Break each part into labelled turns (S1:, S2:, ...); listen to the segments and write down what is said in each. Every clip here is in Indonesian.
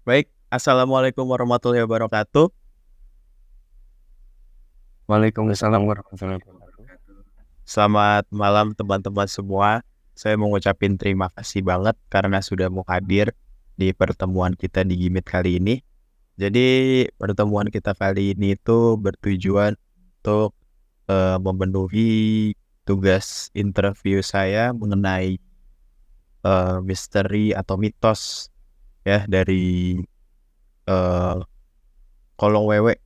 S1: Baik, assalamualaikum warahmatullahi wabarakatuh.
S2: Waalaikumsalam warahmatullahi wabarakatuh.
S1: Selamat malam teman-teman semua. Saya mau ngucapin terima kasih banget karena sudah mau hadir di pertemuan kita di Gimit kali ini. Jadi pertemuan kita kali ini itu bertujuan untuk memenuhi tugas interview saya mengenai misteri atau mitos ya dari eh, Kolong Wewe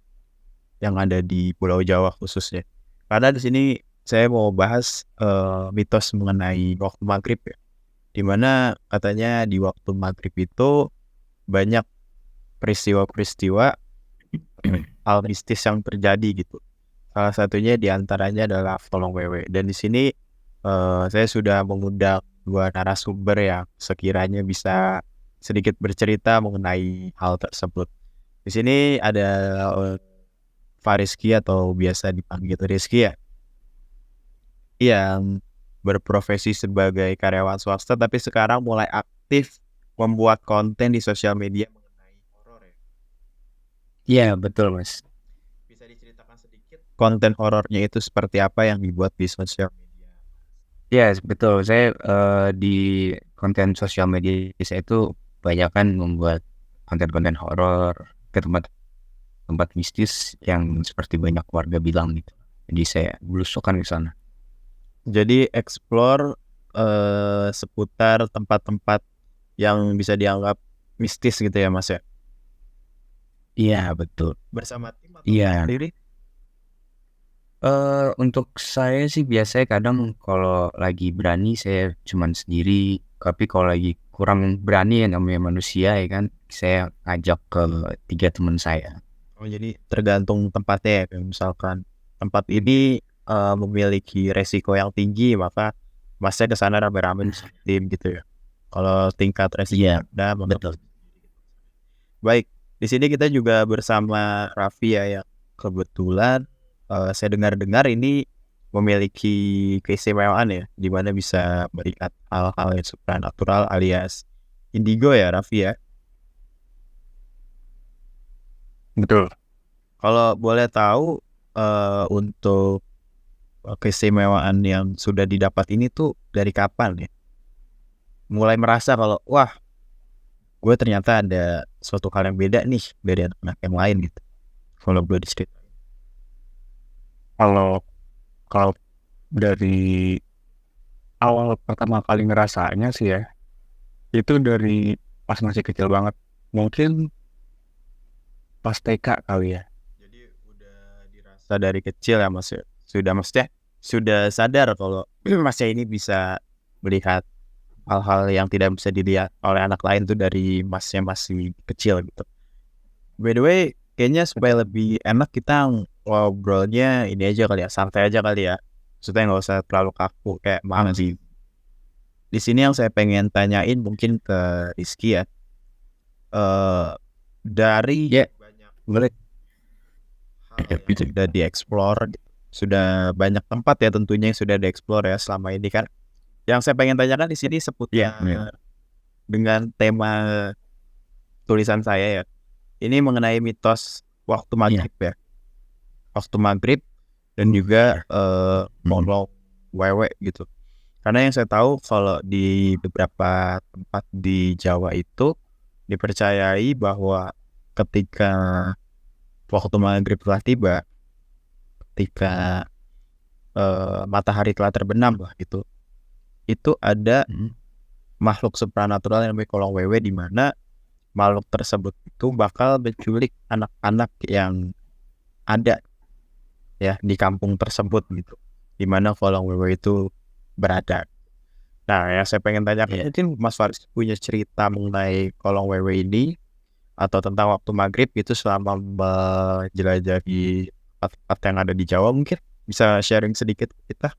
S1: yang ada di Pulau Jawa khususnya. Karena di sini saya mau bahas mitos mengenai waktu maghrib ya, di mana katanya di waktu maghrib itu banyak peristiwa-peristiwa hal mistis yang terjadi gitu. Salah satunya di antaranya adalah Kolong Wewe. Dan di sini saya sudah mengundang dua narasumber yang sekiranya bisa sedikit bercerita mengenai hal tersebut. Di sini ada eh, Fariski atau biasa dipanggil Rizky ya, yang berprofesi sebagai karyawan swasta tapi sekarang mulai aktif membuat konten di sosial media mengenai horor ya.
S2: Iya, betul, Mas.
S1: Bisa diceritakan sedikit konten horornya itu seperti apa yang dibuat di sosial media?
S2: Iya, betul. Saya di konten sosial media saya itu kebanyakan membuat konten-konten horor ke tempat-tempat mistis yang seperti banyak warga bilang gitu. Jadi saya belusukan ke sana.
S1: Jadi explore seputar tempat-tempat yang bisa dianggap mistis gitu ya Mas ya.
S2: Iya, betul.
S1: Bersama tim atau
S2: Iya.
S1: sendiri?
S2: Untuk saya sih biasanya kadang kalau lagi berani saya cuman sendiri, tapi kalau lagi kurang berani ya namanya manusia ya kan, saya ajak ke 3 teman saya.
S1: Oh jadi tergantung tempatnya ya. Kayak misalkan tempat ini memiliki resiko yang tinggi maka masnya ke sana rame-rame
S2: Nah,
S1: bersama tim gitu ya. Kalau tingkat resiko
S2: iya,
S1: rendah maka
S2: betul.
S1: baik. Di sini kita juga bersama Raffi ya yang kebetulan saya dengar-dengar ini memiliki keistimewaan ya di mana bisa melihat hal-hal yang supranatural alias indigo ya Raffi ya.
S2: Betul.
S1: Kalau boleh tahu untuk keistimewaan yang sudah didapat ini tuh dari kapan ya? Mulai merasa kalau wah, gue ternyata ada suatu hal yang beda nih dari anak-anak yang lain gitu. Kalau boleh diceritain.
S2: Kalau kalau dari awal pertama kali ngerasanya sih ya, itu dari pas masih kecil banget. Mungkin pas TK kali ya.
S1: Jadi udah dirasa dari kecil ya Mas ya. Sudah maksudnya sudah sadar kalau Masnya ini bisa melihat hal-hal yang tidak bisa dilihat oleh anak lain tuh dari Masnya masih kecil gitu. By the way, kayaknya supaya lebih enak kita ngobrolnya ini aja kali ya, santai aja kali ya. Maksudnya nggak usah terlalu kaku kayak mana sih. Di sini yang saya pengen tanyain mungkin ke Rizky ya. Eh dari
S2: Ya,
S1: banyak
S2: boleh.
S1: hal yang sudah dieksplor, sudah banyak tempat ya tentunya yang sudah dieksplor ya selama ini kan. Yang saya pengen tanyakan di sini
S2: Iya, iya.
S1: seputar dengan tema tulisan saya ya. Ini mengenai mitos waktu
S2: Iya.
S1: maghrib ya. Waktu maghrib dan juga
S2: Hmm.
S1: kolong wewe gitu. Karena yang saya tahu kalau di beberapa tempat di Jawa itu dipercayai bahwa ketika waktu maghrib telah tiba, ketika matahari telah terbenam lah gitu, itu ada
S2: Hmm.
S1: makhluk supranatural yang namanya kolong wewe di mana makhluk tersebut itu bakal menculik anak-anak yang ada ya di kampung tersebut gitu, di mana kolong wewe itu berada. Nah, yang saya pengen tanyakan
S2: Iya.
S1: mungkin Mas Faris punya cerita mengenai kolong wewe ini atau tentang waktu maghrib gitu selama menjelajahi tempat-tempat yang ada di Jawa mungkin bisa sharing sedikit ke kita.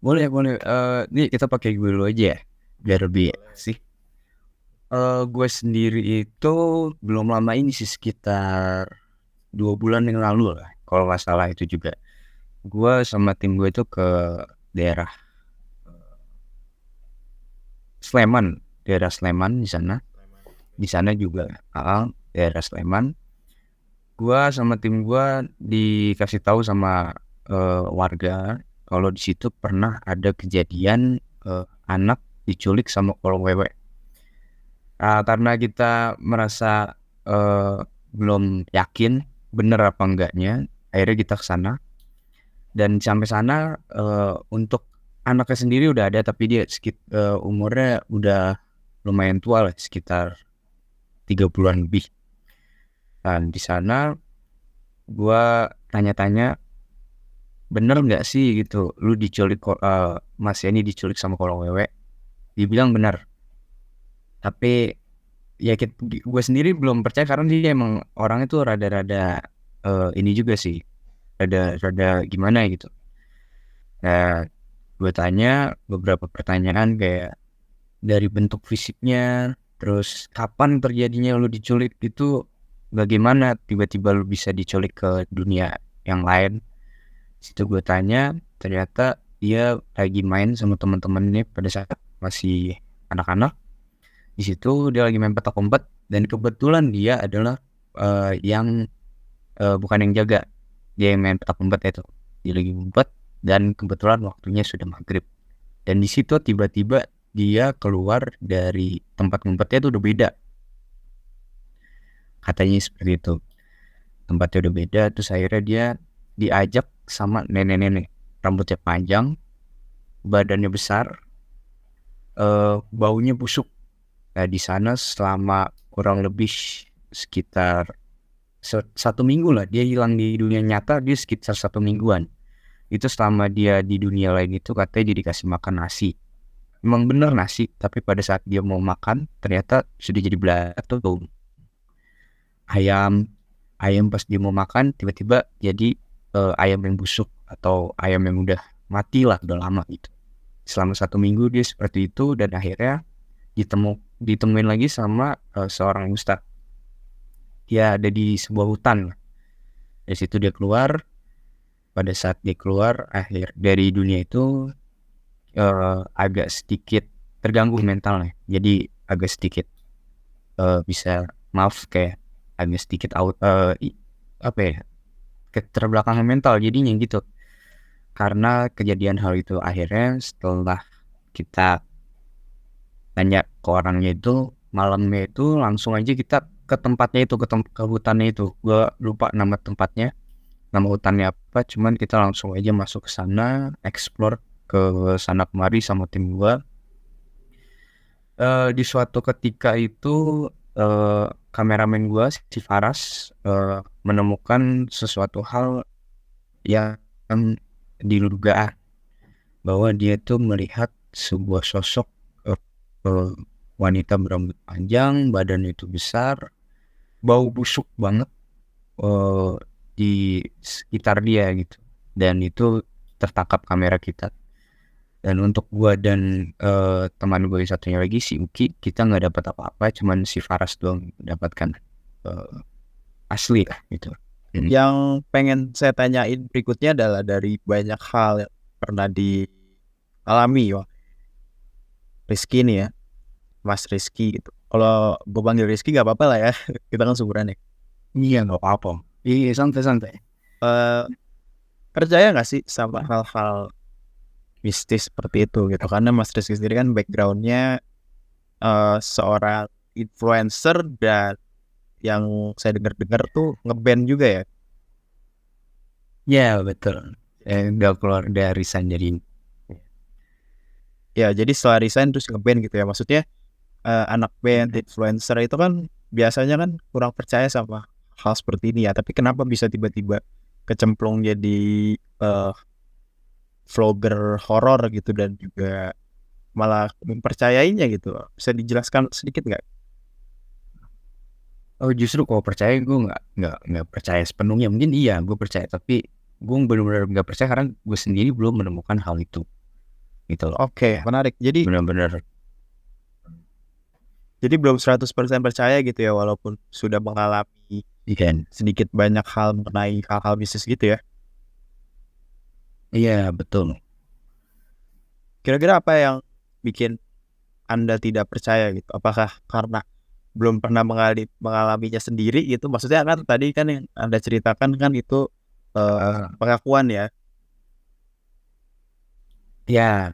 S2: Boleh, boleh. Nih kita pakai gue dulu aja ya, biar lebih
S1: Boleh.
S2: asik. Gue sendiri itu belum lama ini sih, sekitar 2 bulan yang lalu lah, kalau nggak salah itu juga. Gue sama tim gue itu ke daerah Sleman, daerah Sleman di sana. di sana juga daerah Sleman. Gua sama tim gua dikasih tahu sama warga kalau di situ pernah ada kejadian anak diculik sama kolong wewe. Karena kita merasa belum yakin bener apa enggaknya, akhirnya kita ke sana. Dan sampai sana untuk anaknya sendiri udah ada, tapi dia umurnya udah lumayan tua lah, sekitar 30-an lebih. Dan di sana gua tanya-tanya, bener nggak sih gitu lu diculik Mas Yani diculik sama kolong wewe? Dibilang bener. Tapi ya gue sendiri belum percaya karena dia emang orangnya tuh rada-rada ini juga sih, rada gimana gitu. Nah, gue tanya beberapa pertanyaan kayak dari bentuk fisiknya, terus kapan terjadinya lu diculik itu, bagaimana tiba-tiba lu bisa diculik ke dunia yang lain. Situ gue tanya, ternyata dia lagi main sama teman-temannya pada saat masih anak-anak. Di situ dia lagi main petak umpet dan kebetulan dia adalah yang bukan yang jaga, dia yang main petak umpet itu. Dia lagi ngumpet dan kebetulan waktunya sudah maghrib. Dan di situ tiba-tiba dia keluar dari tempat ngumpetnya itu udah beda. Katanya seperti itu. Tempatnya udah beda, terus akhirnya dia diajak sama nenek-nenek. Rambutnya panjang, badannya besar, baunya busuk. Nah, di sana selama kurang lebih sekitar 1 minggu lah, dia hilang di dunia nyata, dia sekitar 1 mingguan. Itu selama dia di dunia lain itu katanya dia dikasih makan nasi. Emang bener nasi, tapi pada saat dia mau makan ternyata sudah jadi belatung tuh. Ayam pas dia mau makan tiba-tiba jadi ayam yang busuk atau ayam yang udah mati lah, udah lama gitu. Selama 1 minggu dia seperti itu dan akhirnya ditemuin lagi sama seorang ustadz. Dia ada di sebuah hutan. Dari situ dia keluar. Pada saat dia keluar akhir dari dunia itu agak sedikit terganggu mentalnya. Jadi agak sedikit bisa kayak agak sedikit keterbelakangan mental jadinya gitu. Karena kejadian hal itu akhirnya setelah kita tanya ke orangnya itu, malamnya itu langsung aja kita ke tempatnya itu, ke hutannya itu. Gue lupa nama tempatnya, nama hutannya apa, cuman kita langsung aja masuk ke sana, explore ke sana kemari sama tim gue. Di suatu ketika itu kameramen gue si Faras menemukan sesuatu hal yang diduga bahwa dia tuh melihat sebuah sosok wanita berambut panjang, badan itu besar, bau busuk banget di sekitar dia gitu. Dan itu tertangkap kamera kita. Dan untuk gua dan teman gue satunya lagi si Uki, kita nggak dapat apa-apa, cuman si Faras doang mendapatkan asli lah gitu.
S1: Yang pengen saya tanyain berikutnya adalah dari banyak hal yang pernah dialami ya Rizky nih ya, Mas Rizky gitu. Kalau gue panggil Rizky gak apa-apa lah ya, kita kan seumuran ya.
S2: Iya nggak apa-apa. Iya santai-santai.
S1: Percaya gak sih sama hal-hal mistis seperti itu gitu? Karena Mas Rizky sendiri kan backgroundnya seorang influencer dan yang saya dengar-dengar tuh ngeband juga ya.
S2: Ya betul. Nggak keluar dari resign jadi.
S1: Ya jadi setelah resign terus ngeband gitu ya. Maksudnya anak band influencer itu kan biasanya kan kurang percaya sama hal seperti ini ya. Tapi kenapa bisa tiba-tiba kecemplung jadi vlogger horor gitu dan juga malah mempercayainya gitu? Bisa dijelaskan sedikit nggak?
S2: Oh justru kalau percaya gue nggak percaya sepenuhnya. Mungkin iya gue percaya, tapi gue benar-benar nggak percaya karena gue sendiri belum menemukan hal itu gitu loh.
S1: Oke, menarik. Jadi
S2: Benar-benar
S1: belum 100% percaya gitu ya, walaupun sudah mengalami
S2: ikan.
S1: sedikit banyak hal mengenai hal-hal bisnis gitu ya.
S2: Iya betul.
S1: Kira-kira apa yang bikin Anda tidak percaya gitu? Apakah karena belum pernah mengalaminya sendiri gitu. Maksudnya kan tadi kan yang Anda ceritakan kan itu pengakuan ya.
S2: Ya.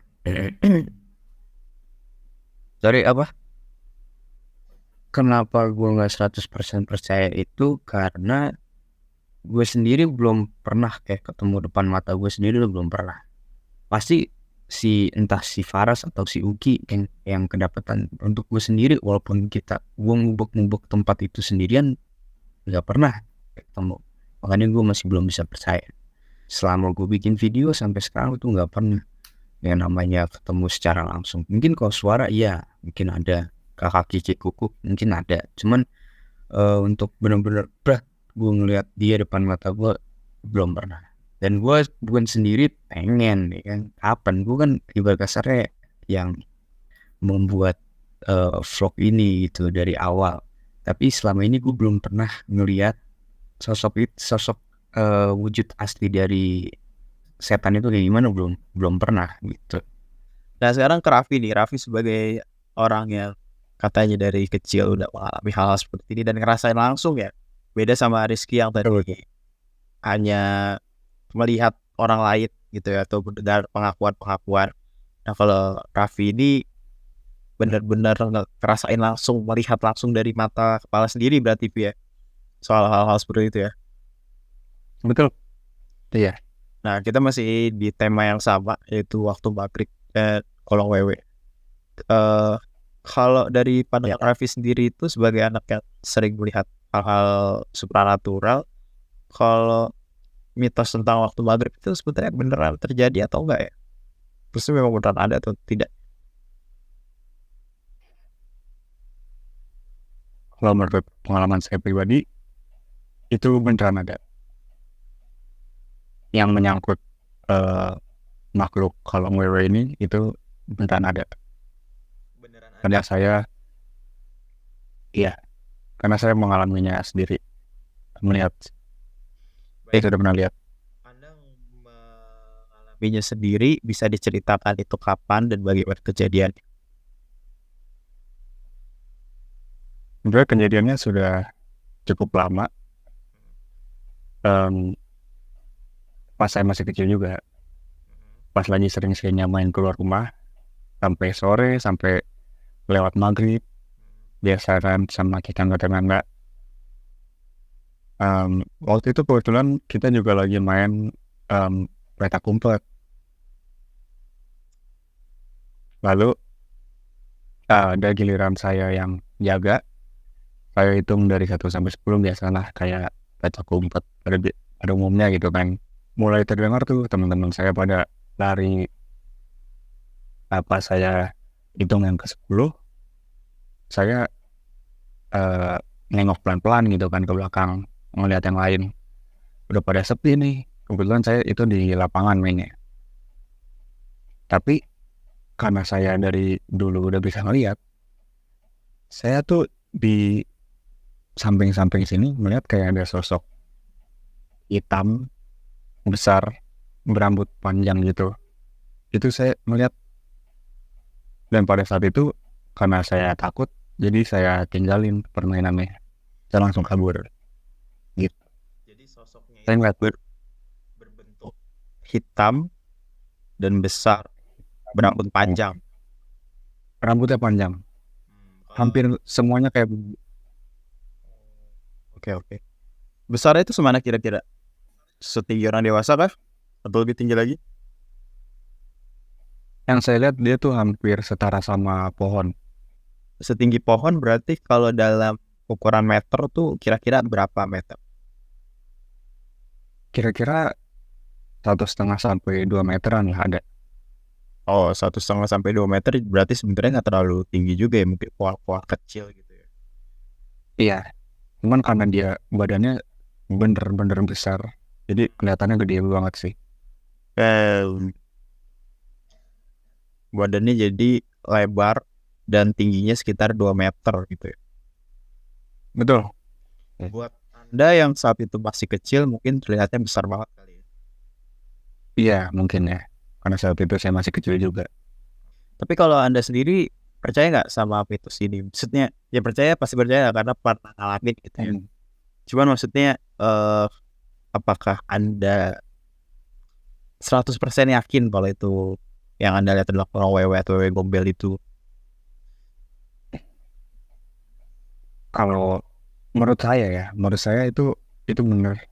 S2: Sorry apa? Kenapa gue nggak 100% percaya itu karena gue sendiri belum pernah kayak ketemu depan mata gue sendiri, belum pernah. Pasti entah si Faras atau si Uki yang kedapatan. Untuk gue sendiri, walaupun gue ngubek-ngubek tempat itu sendirian, nggak pernah ketemu. Makanya gue masih belum bisa percaya. Selama gue bikin video sampai sekarang itu nggak pernah yang namanya ketemu secara langsung. Mungkin kalau suara iya, mungkin ada. Kakak Kiki Kuku mungkin ada. Cuman untuk benar-benar berat gue ngeliat dia depan mata gue belum pernah. Dan gue bukan sendiri pengen ya kan, kapan gue kan ibarat kasarnya yang membuat vlog ini gitu dari awal. Tapi selama ini gue belum pernah ngeliat sosok wujud asli dari setan itu kayak gimana, belum pernah gitu.
S1: Nah sekarang ke Raffi nih, Raffi sebagai orang yang katanya dari kecil udah mengalami hal-hal seperti ini dan ngerasain langsung ya, beda sama Rizky yang tadi hanya melihat orang lain gitu ya, atau mendengar pengakuan-pengakuan. Nah kalau Raffi ini benar-benar ngerasain langsung, melihat langsung dari mata kepala sendiri berarti ya, soal hal-hal seperti itu ya.
S2: Betul. Iya.
S1: Nah kita masih di tema yang sama, yaitu waktu maghrib kolong wewe. Kalau dari pandangan Raffi sendiri itu sebagai anak yang sering melihat hal-hal supranatural, kalau mitos tentang waktu maghrib itu sebetulnya beneran terjadi atau enggak ya? Terus memang beneran ada atau tidak?
S3: Kalau menurut pengalaman saya pribadi, itu beneran ada. Yang menyangkut makhluk kolong wewe ini, itu beneran ada. Karena saya mengalaminya sendiri, melihat. Saya sudah pernah lihat.
S1: Anda mengalaminya sendiri, bisa diceritakan itu kapan dan bagaimana kejadian?
S3: Sebenarnya kejadiannya sudah cukup lama. Pas saya masih kecil juga. Pas lagi sering-seringnya main keluar rumah, sampai sore, sampai lewat maghrib, biasa kan sama tetangga-tetangga. Waktu itu kebetulan kita juga lagi main petak umpet. Lalu ada giliran saya yang jaga. Saya hitung dari 1 sampai 10 biasalah kayak petak umpet pada umumnya gitu kan. Mulai terdengar tuh teman-teman saya pada lari. Apa saya hitung yang ke-10, saya nengok pelan-pelan gitu kan ke belakang, ngeliat yang lain. Udah pada sepi nih. Kebetulan saya itu di lapangan mainnya. Tapi karena saya dari dulu udah bisa ngeliat, saya tuh di samping-samping sini melihat kayak ada sosok hitam besar berambut panjang gitu. Itu saya melihat, dan pada saat itu karena saya takut, jadi saya tinggalin permainannya. Saya langsung kabur. Gitu.
S1: Jadi sosoknya
S3: Saya ngeliat
S1: berbentuk hitam dan besar, berambut panjang.
S3: rambutnya panjang. Hampir semuanya kayak.
S1: Oke. Besarnya itu semana kira-kira? Setinggi orang dewasa kah? Atau lebih tinggi lagi?
S3: Yang saya lihat dia tuh hampir setara sama pohon.
S1: Setinggi pohon berarti kalau dalam ukuran meter tuh kira-kira berapa meter?
S3: Kira-kira 1,5 sampai 2 meteran lah ada.
S1: Oh, 1,5 sampai 2 meter berarti sebenarnya nggak terlalu tinggi juga ya, mungkin pohon-pohon kecil gitu ya.
S3: Iya. Cuman karena dia badannya bener-bener besar, jadi kelihatannya gede banget sih.
S1: Badannya jadi lebar dan tingginya sekitar 2 meter gitu ya.
S3: Betul.
S1: Buat Anda yang saat itu masih kecil mungkin terlihatnya besar banget kali ya.
S3: Iya mungkin ya, karena saat itu saya masih kecil juga.
S1: Tapi kalau Anda sendiri percaya nggak sama mitos ini? Maksudnya ya percaya, pasti percaya karena pernah ngalamin gitu ya. Cuman maksudnya apakah Anda 100% yakin kalau itu yang Anda lihat adalah kolong wewe atau wewe gombel itu?
S3: Kalau menurut saya itu benar.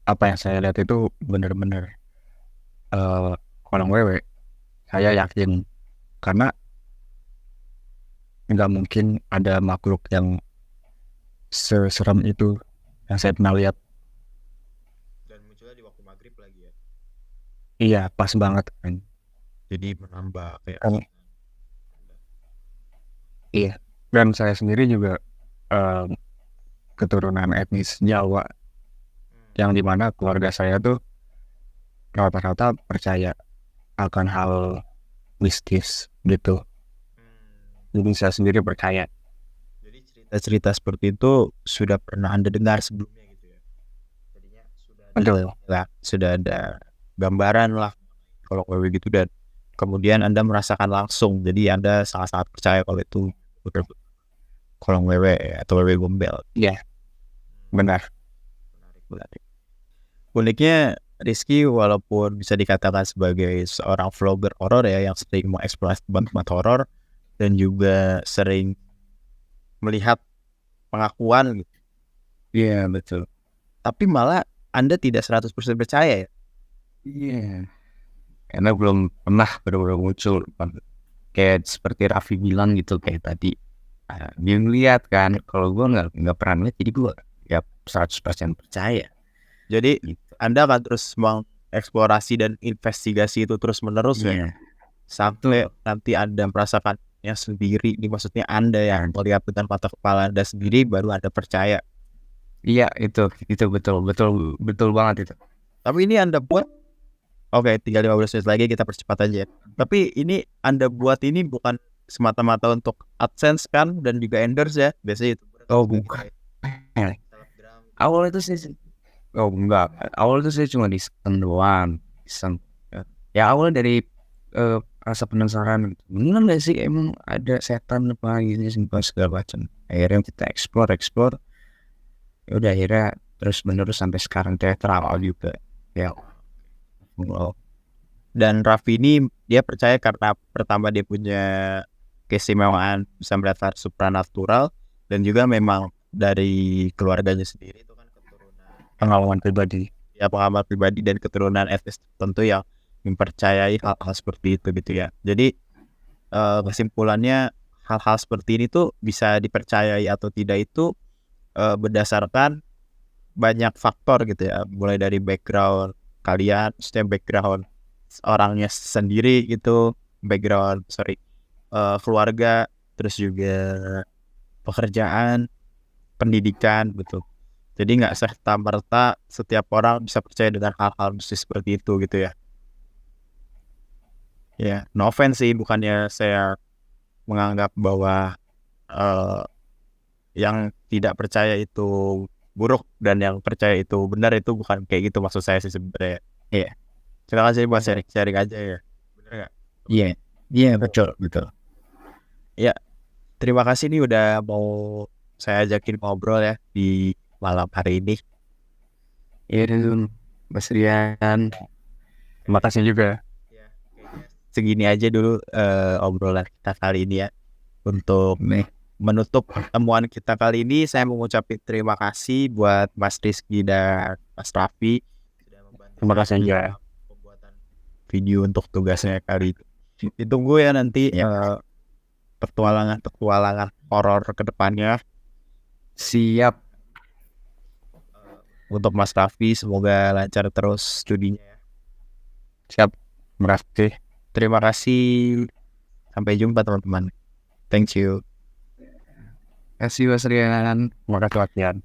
S3: Apa yang saya lihat itu benar-benar kolong wewe. Saya yakin karena nggak mungkin ada makhluk yang seseram itu yang saya pernah lihat.
S1: Dan munculnya di waktu maghrib lagi ya.
S3: Iya, pas banget kan.
S1: Jadi menambah kayak
S3: Iya. Dan saya sendiri juga keturunan etnis Jawa, yang dimana keluarga saya tuh rata-rata percaya akan hal mistis gitu. Jadi saya sendiri percaya.
S1: Jadi cerita-cerita seperti itu sudah pernah Anda dengar sebelumnya gitu ya. Jadinya sudah ada gambaran lah kalau wewe gitu, dan kemudian Anda merasakan langsung. Jadi Anda sangat-sangat percaya kalau itu benar-benar kolong wewe atau wewe gombel.
S3: Iya, benar.
S1: Menarik. Uniknya Rizky walaupun bisa dikatakan sebagai seorang vlogger horor ya yang sering mengeksplorasi tempat-tempat horor dan juga sering melihat pengakuan gitu.
S2: Iya, betul.
S1: Tapi malah Anda tidak 100% percaya ya.
S2: Iya. Karena belum pernah benar-benar muncul. Kayak seperti Raffi bilang gitu kayak tadi. Dia ngeliat kan, kalau gue nggak pernah lihat, jadi gue ya 100% percaya.
S1: Jadi
S2: Gitu.
S1: Anda akan terus mengeksplorasi dan investigasi itu terus-menerus ya.
S2: Iya.
S1: Sampai nanti Anda merasakannya sendiri. Ini maksudnya Anda yang melihat dengan mata kepala Anda sendiri baru Anda percaya.
S2: Iya, itu betul banget itu.
S1: Tapi ini Anda buat, oke, tinggal 15 menit lagi kita percepat aja. Tapi ini Anda buat ini bukan semata-mata untuk AdSense kan, dan juga endorse ya. Biasanya itu.
S2: Oh, bukan. Awal itu sih, oh enggak. Awal itu saya cuma iseng doang. Iseng. Ya awalnya dari rasa penasaran. Bener nggak sih emang ada setan apa gitu segala macam. Akhirnya kita explore. Ya udah akhirnya terus menerus sampai sekarang teatral juga. Ya. Wow.
S1: Dan Raffi ini dia percaya karena pertama dia punya keistimewaan bisa melihat hal supranatural, dan juga memang dari keluarganya sendiri itu kan keturunan
S3: Pengalaman pribadi.
S1: ya, pengalaman pribadi dan keturunan etnis tertentu yang mempercayai hal-hal seperti itu gitu ya. Jadi kesimpulannya hal-hal seperti ini tuh bisa dipercayai atau tidak itu berdasarkan banyak faktor gitu ya, mulai dari background kalian, maksudnya background orangnya sendiri gitu, background keluarga, terus juga pekerjaan, pendidikan gitu. Jadi nggak serta-merta setiap orang bisa percaya dengan hal-hal mistis seperti itu gitu ya. Ya, no offense sih, bukannya saya menganggap bahwa yang tidak percaya itu buruk dan yang percaya itu benar, itu bukan kayak gitu maksud saya sih sebenarnya. Iya. Terima kasih buat sharing aja ya. Benar nggak?
S2: Iya, betul.
S1: Ya, terima kasih nih udah mau saya ajakin ngobrol ya di malam hari ini.
S2: Iya, Mas Rian.
S3: Terima kasih juga.
S1: Segini aja dulu obrolan kita kali ini ya. Untuk menutup pertemuan kita kali ini, saya mengucapkan terima kasih buat Mas Rizky dan Mas Raffi sudah membantu
S3: Terima kasih juga.
S1: pembuatan video untuk tugasnya kali ini. Ditunggu ya nanti petualangan horor ke depannya.
S2: Siap.
S1: Untuk Mas Raffi semoga lancar terus studinya ya.
S3: Siap. Terima kasih.
S1: Terima kasih. Sampai jumpa teman-teman. Thank you.
S2: Kasih Mas Rian.
S3: Terima kasih latihan.